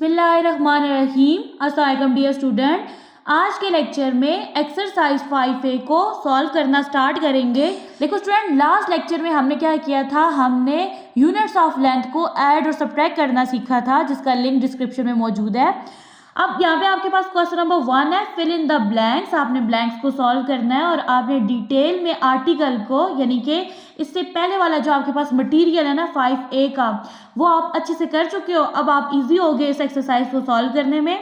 बिस्मिल्लाहिर्रहमानिर्रहीम। अस्सलाम वालेकुम डियर स्टूडेंट। आज के लेक्चर में एक्सरसाइज 5A को सॉल्व करना स्टार्ट करेंगे। देखो स्टूडेंट, लास्ट लेक्चर में हमने क्या किया था, हमने यूनिट्स ऑफ लेंथ को ऐड और सब्ट्रैक्ट करना सीखा था, जिसका लिंक डिस्क्रिप्शन में मौजूद है। अब यहाँ पे आपके पास क्वेश्चन नंबर 1 है, फिल इन द ब्लैंक्स। आपने ब्लैंक्स को सॉल्व करना है और आपने डिटेल में आर्टिकल को, यानी कि इससे पहले वाला जो आपके पास मटेरियल है ना 5A का, वो आप अच्छे से कर चुके हो। अब आप इजी हो गए इस एक्सरसाइज को सॉल्व करने में।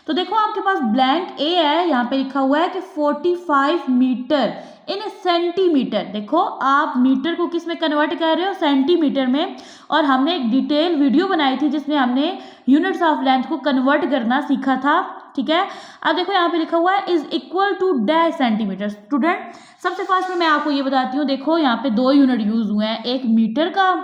तो देखो आपके पास ब्लैंक ए है, यहाँ पे लिखा हुआ है कि 45 मीटर इन सेंटीमीटर। देखो आप मीटर को किस में कन्वर्ट कर रहे हो, सेंटीमीटर में। और हमने एक डिटेल वीडियो बनाई थी जिसमें हमने यूनिट्स ऑफ लेंथ को कन्वर्ट करना सीखा था, ठीक है। अब देखो यहाँ पे लिखा हुआ है is equal to dash centimetre. Student, सबसे फर्स्ट में मैं आपको ये बताती हूँ, देखो यहाँ पे दो यूनिट यूज हुए हैं, एक मीटर का,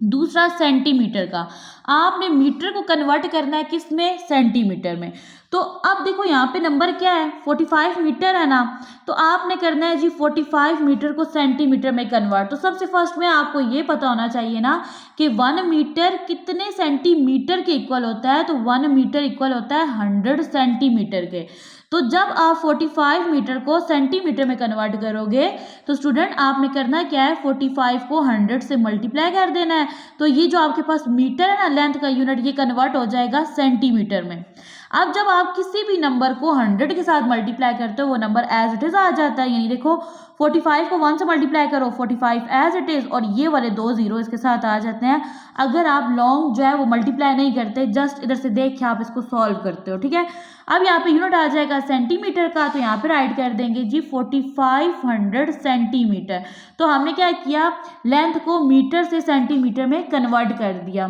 दूसरा सेंटीमीटर का। आपने मीटर को कन्वर्ट करना है किस में, सेंटीमीटर में। तो अब देखो यहाँ पे नंबर क्या है, 45 मीटर है ना, तो आपने करना है जी 45 मीटर को सेंटीमीटर में कन्वर्ट। तो सबसे फर्स्ट में आपको ये पता होना चाहिए ना कि 1 मीटर कितने सेंटीमीटर के इक्वल होता है। तो 1 मीटर इक्वल होता है 100 सेंटीमीटर के। तो जब आप 45 मीटर को सेंटीमीटर में कन्वर्ट करोगे तो स्टूडेंट आपने करना क्या है, 45 को 100 से मल्टीप्लाई कर देना है। तो ये जो आपके पास मीटर है ना, लेंथ का यूनिट, ये कन्वर्ट हो जाएगा सेंटीमीटर में। अब जब आप किसी भी नंबर को 100 के साथ मल्टीप्लाई करते हो, वो नंबर एज इट इज आ जाता है। यानी देखो 45 को 1 से मल्टीप्लाई करो, 45 एज इट इज, और ये वाले 2 जीरो इसके साथ आ जाते हैं। अगर आप लॉन्ग जो है वो मल्टीप्लाई नहीं करते, जस्ट इधर से देख के आप इसको सॉल्व करते हो, ठीक है। अब यहाँ पे यूनिट आ जाएगा सेंटीमीटर का, तो यहाँ पे राइट कर देंगे जी 4500 सेंटीमीटर। तो हमने क्या किया, लेंथ को मीटर से सेंटीमीटर में कन्वर्ट कर दिया।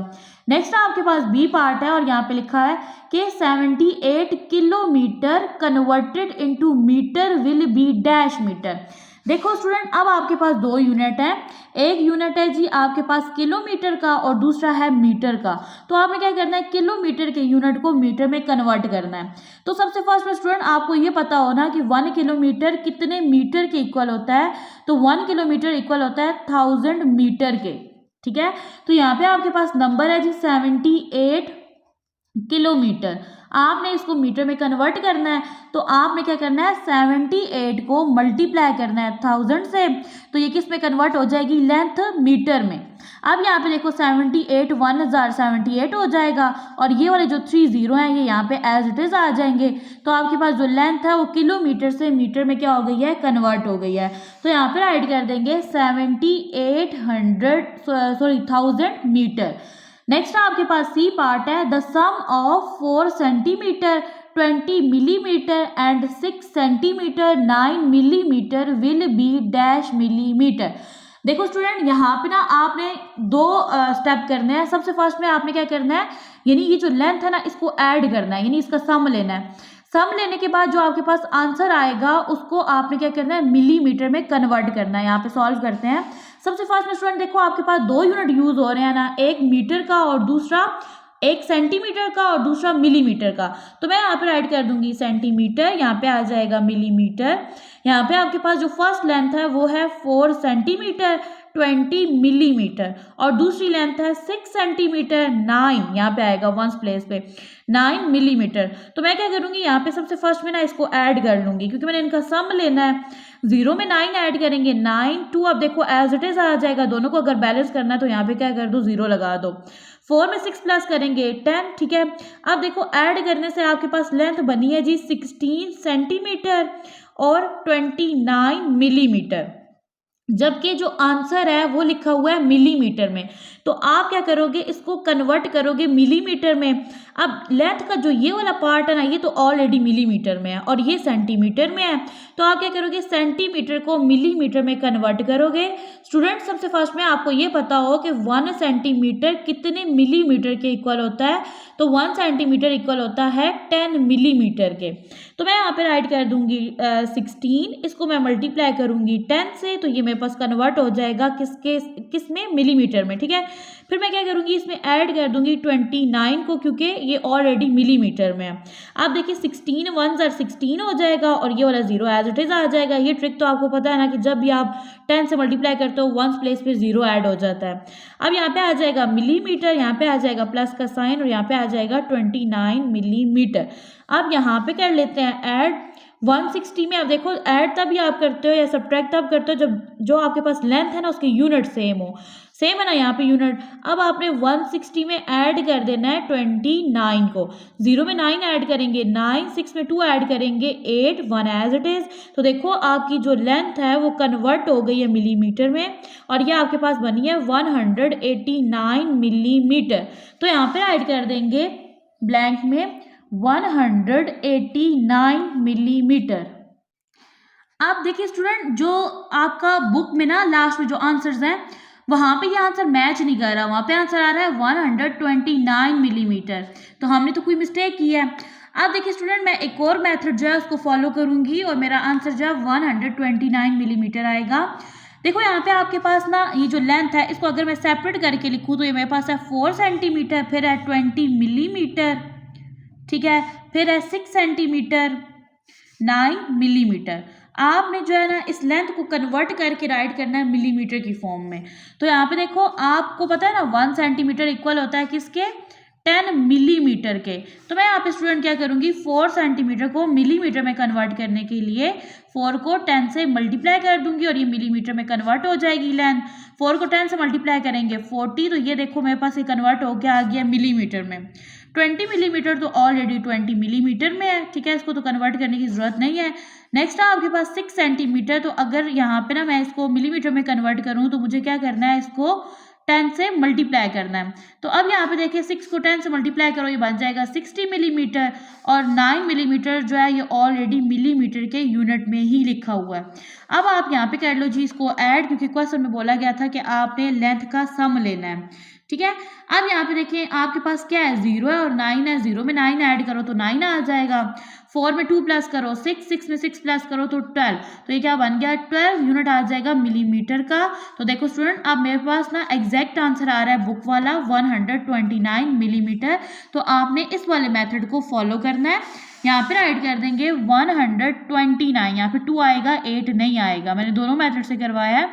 नेक्स्ट आपके पास बी पार्ट है और यहाँ पे लिखा है कि 78 kilometre converted into metre will be dash metre. देखो स्टूडेंट, अब आपके पास दो यूनिट है, एक यूनिट है जी आपके पास किलोमीटर का और दूसरा है मीटर का। तो आपने क्या करना है, किलोमीटर के यूनिट को मीटर में कन्वर्ट करना है। तो सबसे फर्स्ट में स्टूडेंट आपको ये पता होना कि 1 किलोमीटर कितने मीटर के इक्वल होता है। तो 1 किलोमीटर इक्वल होता है 1000 मीटर के, ठीक है। तो यहाँ पे आपके पास नंबर है जी 78 किलोमीटर। आपने इसको मीटर में कन्वर्ट करना है, तो आपने क्या करना है, 78 को मल्टीप्लाई करना है 1000 से। तो ये किस में कन्वर्ट हो जाएगी, लेंथ मीटर में। अब यहाँ पे देखो 78 1078 हो जाएगा, और ये वाले जो 3 जीरो हैं ये यहाँ पे एज इट इज आ जाएंगे। तो आपके पास जो लेंथ है वो किलोमीटर से मीटर में क्या हो गई है, कन्वर्ट हो गई है। तो यहाँ पे राइट कर देंगे 1000 मीटर। नेक्स्ट आपके पास सी पार्ट है, the sum of 4 centimetre 20 millimetre and 6 centimetre 9 millimetre will be dash millimetre. देखो स्टूडेंट, यहाँ पे ना आपने दो स्टेप करने हैं। सबसे फर्स्ट में आपने क्या करना है, यानी ये जो लेंथ है ना इसको ऐड करना है, यानी इसका सम लेना है। सम लेने के बाद जो आपके पास आंसर आएगा उसको आपने क्या करना है, मिलीमीटर में कन्वर्ट करना है। यहाँ पे सॉल्व करते हैं। सबसे फर्स्ट में स्टूडेंट देखो आपके पास दो यूनिट यूज हो रहे हैं ना, एक मीटर का और दूसरा, एक सेंटीमीटर का और दूसरा मिलीमीटर का। तो मैं यहाँ पे राइट कर दूंगी सेंटीमीटर, यहाँ पे आ जाएगा मिलीमीटर। यहाँ पे आपके पास जो फर्स्ट लेंथ है वो है 4 सेंटीमीटर 20 मिलीमीटर, और दूसरी लेंथ है 6 सेंटीमीटर 9, यहाँ पे आएगा 1 प्लेस पे 9 मिलीमीटर। तो मैं क्या करूँगी, यहाँ पे सबसे फर्स्ट में ना इसको ऐड कर लूँगी, क्योंकि मैंने इनका सम लेना है। 0 में 9 ऐड करेंगे, 9 2, अब देखो एज इट इज आ जाएगा। दोनों को अगर बैलेंस करना है तो यहाँ पे क्या कर दो, 0 लगा दो। 4 में 6 प्लस करेंगे 10, ठीक है। अब देखो ऐड करने से आपके पास लेंथ बनी है जी 16 सेंटीमीटर और 29 मिलीमीटर, जबकि जो आंसर है वो लिखा हुआ है मिलीमीटर में। तो आप क्या करोगे, इसको कन्वर्ट करोगे मिलीमीटर में। अब लेंथ का जो ये वाला पार्ट है ना, ये तो ऑलरेडी मिलीमीटर में है और ये सेंटीमीटर में है। तो आप क्या करोगे, सेंटीमीटर को मिलीमीटर में कन्वर्ट करोगे। स्टूडेंट, सबसे फर्स्ट में आपको ये पता हो कि 1 सेंटीमीटर कितने मिलीमीटर के इक्वल होता है। तो 1 सेंटीमीटर इक्वल होता है 10 मिलीमीटर के। तो मैं यहाँ पे राइट कर दूंगी 16, इसको मैं मल्टीप्लाई करूंगी 10 से, तो ये मेरे पास कन्वर्ट हो जाएगा किस में, मिलीमीटर में, ठीक है। फिर मैं क्या करूँगी, इसमें ऐड कर दूँगी 29 को, क्योंकि ये ऑलरेडी मिलीमीटर में है। अब देखिए 16 1 16 हो जाएगा और ये वाला 0 एज इट इज़ आ जाएगा। ये ट्रिक तो आपको पता है ना कि जब भी आप 10 से मल्टीप्लाई करते हो 1 प्लेस पे 0 ऐड हो जाता है। अब यहाँ पे आ जाएगा मिलीमीटर, यहाँ पे आ जाएगा प्लस का साइन और यहाँ पे आ जाएगा 29 मिलीमीटर। अब यहाँ पे कर लेते हैं ऐड 160 में। अब देखो ऐड तभी आप करते हो या सब्ट्रैक्ट तब करते हो जब जो आपके पास लेंथ है ना उसके यूनिट सेम हो। सेम है ना यहाँ पे यूनिट। अब आपने 160 में ऐड कर देना है 29 को। 0 में 9 ऐड करेंगे 9, 6 में 2 ऐड करेंगे 8, 1 एज इट इज़। तो देखो आपकी जो लेंथ है वो कन्वर्ट हो गई है मिलीमीटर में और ये आपके पास बनी है 189 मिलीमीटर। तो यहाँ पे ऐड कर देंगे ब्लैंक में 189 मिलीमीटर। अब देखिए स्टूडेंट, जो आपका बुक में ना लास्ट में जो आंसर्स हैं वहाँ पे ये आंसर मैच नहीं कर रहा, वहाँ पे आंसर आ रहा है 129 मिलीमीटर। तो हमने तो कोई मिस्टेक की है। अब देखिए स्टूडेंट, मैं एक और मेथड जो है उसको फॉलो करूँगी और मेरा आंसर जो है 129 मिलीमीटर आएगा। देखो यहाँ पे आपके पास ना ये जो लेंथ है इसको अगर मैं सेपरेट करके लिखूँ तो ये मेरे पास है 4 सेंटीमीटर, फिर है 20 मिलीमीटर, ठीक है, फिर है 6 सेंटीमीटर, 9 मिलीमीटर। आपने जो है ना इस लेंथ को कन्वर्ट करके राइट करना है मिलीमीटर की फॉर्म में। तो यहाँ पे देखो आपको पता है ना 1 सेंटीमीटर इक्वल होता है किसके, 10 मिलीमीटर के। तो मैं यहाँ पे स्टूडेंट क्या करूँगी, 4 सेंटीमीटर को मिलीमीटर में कन्वर्ट करने के लिए 4 को 10 से मल्टीप्लाई कर दूंगी और ये मिलीमीटर में कन्वर्ट हो जाएगी लेंथ। 4 को 10 से मल्टीप्लाई करेंगे 40, तो ये देखो मेरे पास ये कन्वर्ट हो गया आ गया मिलीमीटर में। 20 मिलीमीटर तो ऑलरेडी 20 मिलीमीटर में है, ठीक है, इसको तो कन्वर्ट करने की जरूरत नहीं है। नेक्स्ट है आपके पास 6 सेंटीमीटर। तो अगर यहाँ पे ना मैं इसको मिलीमीटर में कन्वर्ट करूँ तो मुझे क्या करना है, इसको 10 से मल्टीप्लाई करना है। तो अब यहाँ पे देखिए 6 को 10 से मल्टीप्लाई करो, ये बन जाएगा 60 मिलीमीटर और 9 मिलीमीटर जो है ये ऑलरेडी मिलीमीटर के यूनिट में ही लिखा हुआ है। अब आप यहाँ पे कर लो जी इसको ऐड, क्योंकि क्वेश्चन में बोला गया था कि आपने लेंथ का सम लेना है, ठीक है। अब यहाँ पे देखिए आपके पास क्या है, 0 है और 9 है। 0 में 9 ऐड करो तो 9 आ जाएगा। 4 में 2 प्लस करो 6, 6 में 6 प्लस करो तो 12। तो ये क्या बन गया, 12 यूनिट आ जाएगा मिलीमीटर का। तो देखो स्टूडेंट, अब मेरे पास ना एग्जैक्ट आंसर आ रहा है बुक वाला 129 मिलीमीटर। तो आपने इस वाले मेथड को फॉलो करना है। यहाँ पे राइट कर देंगे 129, यहाँ पे 2 आएगा 8 नहीं आएगा, मैंने दोनों मेथड से करवाया है।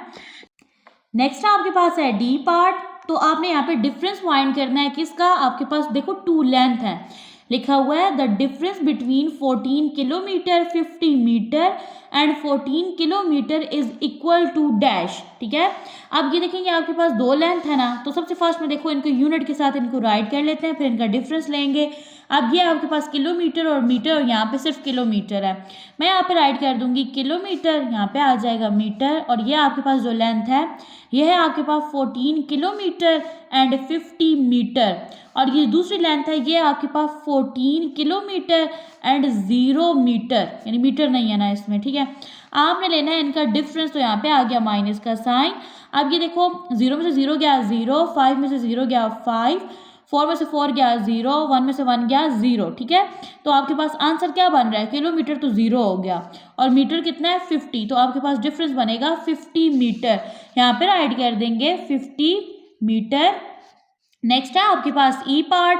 नेक्स्ट आपके पास है डी पार्ट। तो आपने यहाँ पे डिफरेंस फाइंड करना है किसका, आपके पास देखो 2 लेंथ है, लिखा हुआ है the difference between 14 kilometre 50 metre and 14 kilometre is equal to dash, ठीक है। अब ये देखेंगे आपके पास 2 लेंथ है ना, तो सबसे फर्स्ट में देखो इनको यूनिट के साथ इनको राइट कर लेते हैं, फिर इनका डिफरेंस लेंगे। अब ये आपके पास किलोमीटर और मीटर और यहाँ पे सिर्फ किलोमीटर है, मैं यहाँ पे राइट कर दूंगी किलोमीटर, यहाँ पे आ जाएगा मीटर और ये आपके पास जो लेंथ है ये है आपके पास 14 किलोमीटर एंड 50 मीटर और ये दूसरी लेंथ है ये आपके पास 14 किलोमीटर एंड 0 मीटर, यानी मीटर नहीं है ना इसमें, ठीक है। आपने लेना है इनका डिफरेंस, तो यहाँ पे आ गया माइनस का साइन। अब ये देखो 0 में से 0 गया 0, 5 में से 0 गया 5, 4 में से 4 गया 0, 1 में से 1 गया 0, ठीक है। तो आपके पास आंसर क्या बन रहा है, किलोमीटर तो 0 हो गया और मीटर कितना है 50, तो आपके पास डिफरेंस बनेगा 50 मीटर। यहाँ पे राइट कर देंगे 50 मीटर। नेक्स्ट है आपके पास ई पार्ट,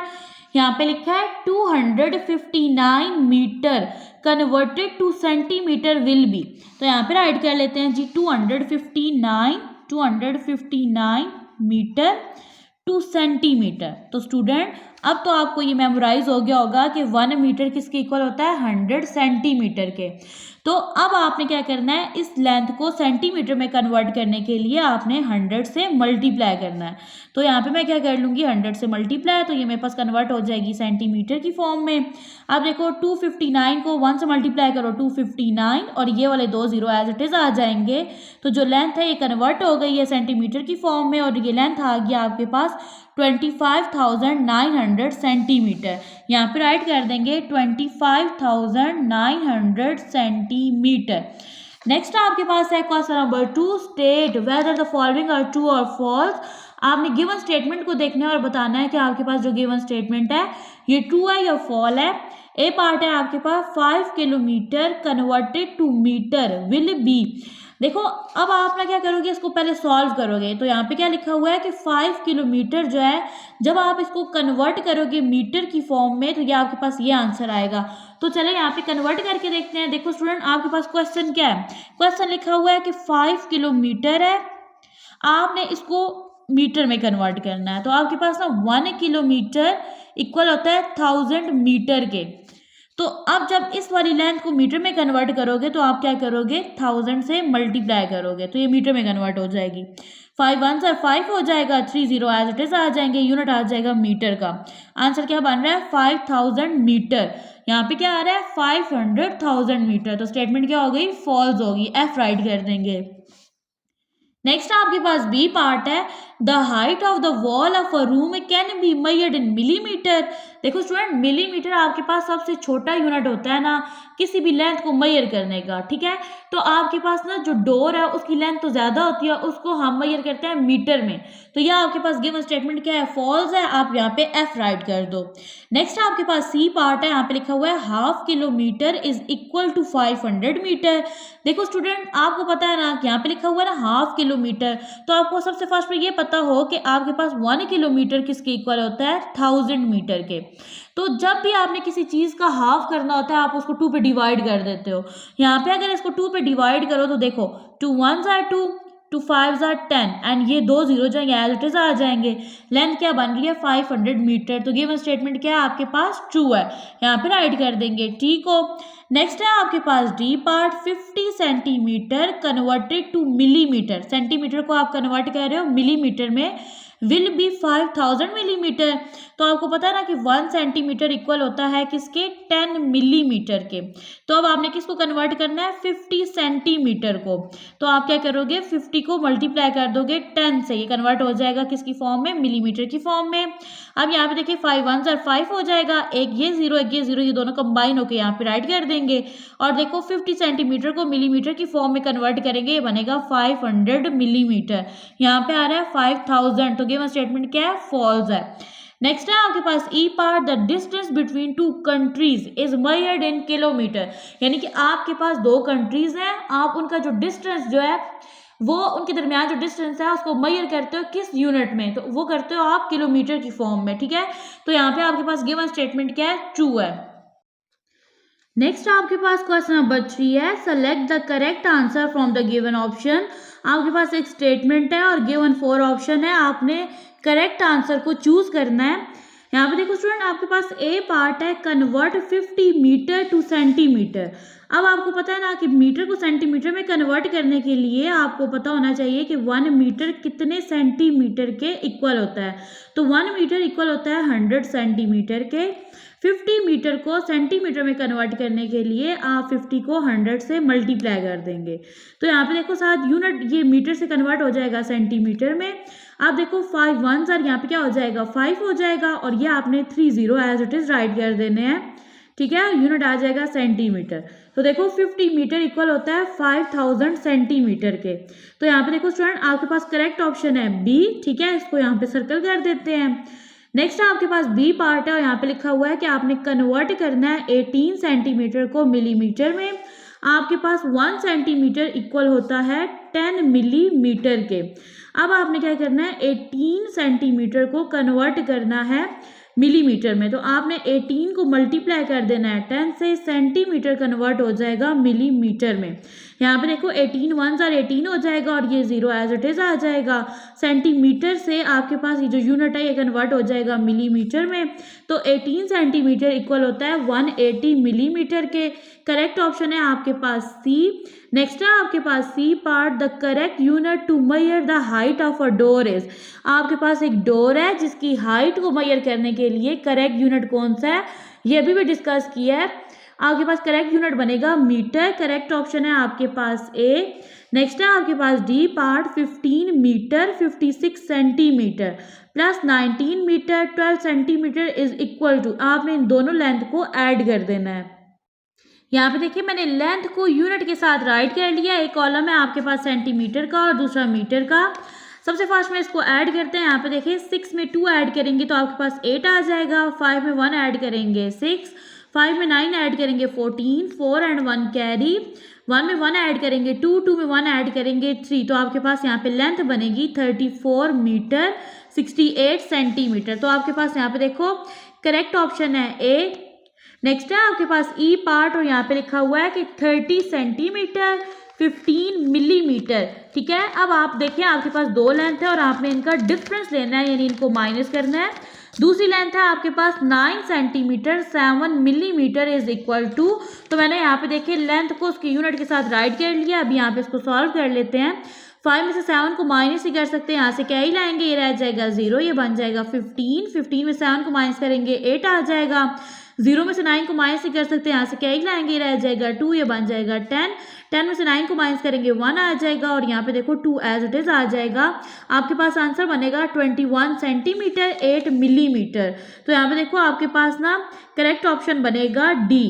यहाँ पे लिखा है 259 metre converted to centimetre will be. तो यहाँ पे राइट कर लेते हैं जी 259 मीटर टू सेंटीमीटर। तो स्टूडेंट अब तो आपको ये मेमोराइज हो गया होगा कि 1 मीटर किसके इक्वल होता है, 100 सेंटीमीटर के। तो अब आपने क्या करना है, इस लेंथ को सेंटीमीटर में कन्वर्ट करने के लिए आपने 100 से मल्टीप्लाई करना है। तो यहाँ पे मैं क्या कर लूँगी 100 से मल्टीप्लाई, तो ये मेरे पास कन्वर्ट हो जाएगी सेंटीमीटर की फॉर्म में। अब देखो 259 को 1 से मल्टीप्लाई करो 259 और ये वाले 2 0 एज इट इज़ आ जाएंगे। तो जो लेंथ है ये कन्वर्ट हो गई है सेंटीमीटर की फॉर्म में और ये लेंथ आ गया आपके पास 25,900 सेंटीमीटर। यहाँ पे राइट कर देंगे 25,900 सेंटीमीटर। नेक्स्ट आपके पास है question number 2, state whether the following are true और फॉल्स। आपने गिवन स्टेटमेंट को देखना है और बताना है कि आपके पास जो गिवन स्टेटमेंट है ये ट्रू है या फॉल है। ए पार्ट है आपके पास 5 kilometre converted to metre will be देखो अब आप ना क्या करोगे, इसको पहले सॉल्व करोगे। तो यहाँ पे क्या लिखा हुआ है कि 5 किलोमीटर जो है, जब आप इसको कन्वर्ट करोगे मीटर की फॉर्म में तो ये आपके पास ये आंसर आएगा। तो चले यहाँ पे कन्वर्ट करके देखते हैं। देखो स्टूडेंट, आपके पास क्वेश्चन क्या है, क्वेश्चन लिखा हुआ है कि 5 किलोमीटर है, आपने इसको मीटर में कन्वर्ट करना है। तो आपके पास ना 1 किलोमीटर इक्वल होता है 1000 मीटर के। तो अब जब इस वाली लेंथ को मीटर में कन्वर्ट करोगे तो आप क्या करोगे, 1000 से मल्टीप्लाई करोगे तो ये मीटर में कन्वर्ट हो जाएगी। 5 1 से 5 हो जाएगा, 3 0 एज इट इज आ जाएंगे, यूनिट आ जाएगा मीटर का। आंसर क्या बन रहा है, 5000 मीटर। यहाँ पे क्या आ रहा है, 500,000 मीटर। तो स्टेटमेंट क्या हो गई, फॉल्स होगी, एफ राइट कर देंगे। नेक्स्ट आपके पास बी पार्ट है, the height of the wall of a room can be measured in millimetre. देखो स्टूडेंट, मिलीमीटर आपके पास सबसे छोटा यूनिट होता है ना किसी भी लेंथ को मेजर करने का, ठीक है। तो आपके पास ना जो डोर है उसकी लेंथ तो ज्यादा होती है, उसको हम मेजर करते हैं मीटर में। तो यह आपके पास गिवन स्टेटमेंट क्या है, फॉल्स है। आप यहाँ पे एफ राइट कर दो। नेक्स्ट आपके पास सी पार्ट है, यहाँ पे लिखा हुआ है half kilometre is equal to 500 metre. देखो स्टूडेंट, आपको पता है ना कि यहाँ पे लिखा हुआ है ना हाफ किलोमीटर, तो आपको सबसे फर्स्ट में ये पता हो कि आपके पास 1 किलोमीटर किसके इक्वल होता है, 1000 मीटर के। तो जब भी आपने किसी चीज का हाफ करना होता है आप उसको 2 पे डिवाइड कर देते हो। यहाँ पे अगर इसको 2 पे डिवाइड करो तो देखो 2 1s are 2, 2 5s are 10 and ये 2 0 जाएंगे, एज इट इज आ जाएंगे। लेंथ क्या बन रही है, 500 मीटर। तो गिवन स्टेटमेंट क्या है, आपके पास ट्रू है, यहाँ पे राइट कर देंगे टी को। नेक्स्ट है आपके पास D part, 50 centimetre converted to millimetre. Centimetre को आप कन्वर्ट कर रहे हो मिलीमीटर में, विल बी 5000 मिलीमीटर। तो आपको पता है ना कि 1 सेंटीमीटर इक्वल होता है किसके, 10 मिलीमीटर के। तो अब आपने किसको कन्वर्ट करना है, 50 सेंटीमीटर को। तो आप क्या करोगे, 50 को मल्टीप्लाई कर दोगे 10 से, ये कन्वर्ट हो जाएगा किसकी फॉर्म में, मिलीमीटर की फॉर्म में। अब यहाँ पे देखिए 5 1s are 5 हो जाएगा, एक ये 0 एक ये 0, ये दोनों कंबाइन होकर यहाँ पे राइट कर देंगे। और देखो 50 सेंटीमीटर को मिलीमीटर की फॉर्म में कन्वर्ट करेंगे, ये बनेगा 500 मिलीमीटर। यहाँ पे आ रहा है 5000। तो गिवन स्टेटमेंट क्या है, फॉल्स है। नेक्स्ट है आपके पास E part, the distance between 2 countries is measured in kilometre. यानी कि आपके पास 2 कंट्रीज हैं, आप उनका जो डिस्टेंस जो है वो उनके दरमियान जो डिस्टेंस है उसको मेजर करते हो किस यूनिट में, तो वो करते हो आप किलोमीटर की फॉर्म में, ठीक है। तो यहाँ पे आपके पास गिवन स्टेटमेंट क्या है, ट्रू है। नेक्स्ट आपके पास क्वेश्चन नंबर 3 है, select the correct answer from the given option. आपके पास एक स्टेटमेंट है और गिवन 4 ऑप्शन है, आपने करेक्ट आंसर को चूज करना है। यहाँ पे देखो स्टूडेंट, आपके पास ए पार्ट है, कन्वर्ट 50 मीटर टू सेंटीमीटर। अब आपको पता है ना कि मीटर को सेंटीमीटर में कन्वर्ट करने के लिए आपको पता होना चाहिए कि 1 मीटर कितने सेंटीमीटर के इक्वल होता है। तो 1 मीटर इक्वल होता है 100 सेंटीमीटर के। 50 मीटर को सेंटीमीटर में कन्वर्ट करने के लिए आप 50 को 100 से मल्टीप्लाई कर देंगे। तो यहाँ पे देखो साथ यूनिट ये मीटर से कन्वर्ट हो जाएगा सेंटीमीटर में। आप देखो 5 1s are यहाँ पे क्या हो जाएगा, 5 हो जाएगा, और ये आपने 3 0 एज इट इज राइट कर देने हैं, ठीक है। यूनिट आ जाएगा सेंटीमीटर। तो देखो 50 मीटर इक्वल होता है 5000 सेंटीमीटर के। तो यहाँ पे देखो स्टूडेंट, आपके पास करेक्ट ऑप्शन है बी, ठीक है। इसको यहाँ पे सर्कल कर देते हैं। नेक्स्ट आपके पास बी पार्ट है और यहाँ पे लिखा हुआ है कि आपने कन्वर्ट करना है 18 सेंटीमीटर को मिलीमीटर में। आपके पास 1 सेंटीमीटर इक्वल होता है 10 मिलीमीटर के। अब आपने क्या करना है, 18 सेंटीमीटर को कन्वर्ट करना है मिलीमीटर में। तो आपने 18 को मल्टीप्लाई कर देना है 10 से, सेंटीमीटर कन्वर्ट हो जाएगा मिलीमीटर में। यहाँ पे देखो 18 1s are 18 हो जाएगा और ये 0 एज इट इज आ जाएगा। सेंटीमीटर से आपके पास ये जो यूनिट है ये कन्वर्ट हो जाएगा मिलीमीटर में। तो 18 सेंटीमीटर इक्वल होता है 180 मिलीमीटर के। करेक्ट ऑप्शन है आपके पास सी। नेक्स्ट है आपके पास C part, the correct unit to measure the height of a door is. आपके पास एक डोर है जिसकी हाइट को मेजर करने के लिए करेक्ट यूनिट कौन सा है, ये अभी भी डिस्कस किया है। आपके पास करेक्ट यूनिट बनेगा मीटर। करेक्ट ऑप्शन है आपके पास ए। नेक्स्ट है आपके पास D part, 15 metre 56 centimetre plus 19 metre 12 centimetre is equal to, आपने इन दोनों लेंथ को ऐड कर देना है। यहाँ पे देखिए मैंने लेंथ को यूनिट के साथ राइट कर लिया। एक कॉलम है आपके पास सेंटीमीटर का और दूसरा मीटर का। सबसे फर्स्ट में इसको ऐड करते हैं। यहाँ पे देखिए 6 में 2 ऐड करेंगे तो आपके पास 8 आ जाएगा। 5 में 1 ऐड करेंगे 6, 5 में 9 ऐड करेंगे 14, 4 एंड 1 कैरी, 1 में 1 ऐड करेंगे 2, 2 में 1 ऐड करेंगे 3, तो आपके पास यहाँ पे लेंथ बनेगी 34 मीटर 68 सेंटीमीटर। तो आपके पास यहाँ पे देखो करेक्ट ऑप्शन है ए। नेक्स्ट है आपके पास ई पार्ट और यहाँ पे लिखा हुआ है कि 30 सेंटीमीटर 15 मिलीमीटर। ठीक है, अब आप देखें आपके पास दो लेंथ है और आपने इनका डिफरेंस लेना है, यानी इनको माइनस करना है। दूसरी लेंथ है आपके पास 9 centimetre 7 millimetre is equal to, तो मैंने यहाँ पे देखिए लेंथ को उसके यूनिट के साथ राइट कर लिया। अभी यहाँ पे इसको सॉल्व कर लेते हैं। 5 में से 7 को माइनस ही कर सकते हैं, यहाँ से क्या ही लाएंगे, ये रह जाएगा 0, ये बन जाएगा 15, 15 में 7 को माइनस करेंगे 8 आ जाएगा। 0 में से 9 को माइनस ही कर सकते हैं, यहाँ से क्या ही लाएंगे, ये रह जाएगा 2, ये बन जाएगा 10, 10 में से 9 को माइनस करेंगे 1 आ जाएगा और यहाँ पे देखो 2 एज इट इज आ जाएगा। आपके पास आंसर बनेगा 21 सेंटीमीटर 8 मिलीमीटर। तो यहाँ पे देखो आपके पास ना करेक्ट ऑप्शन बनेगा डी।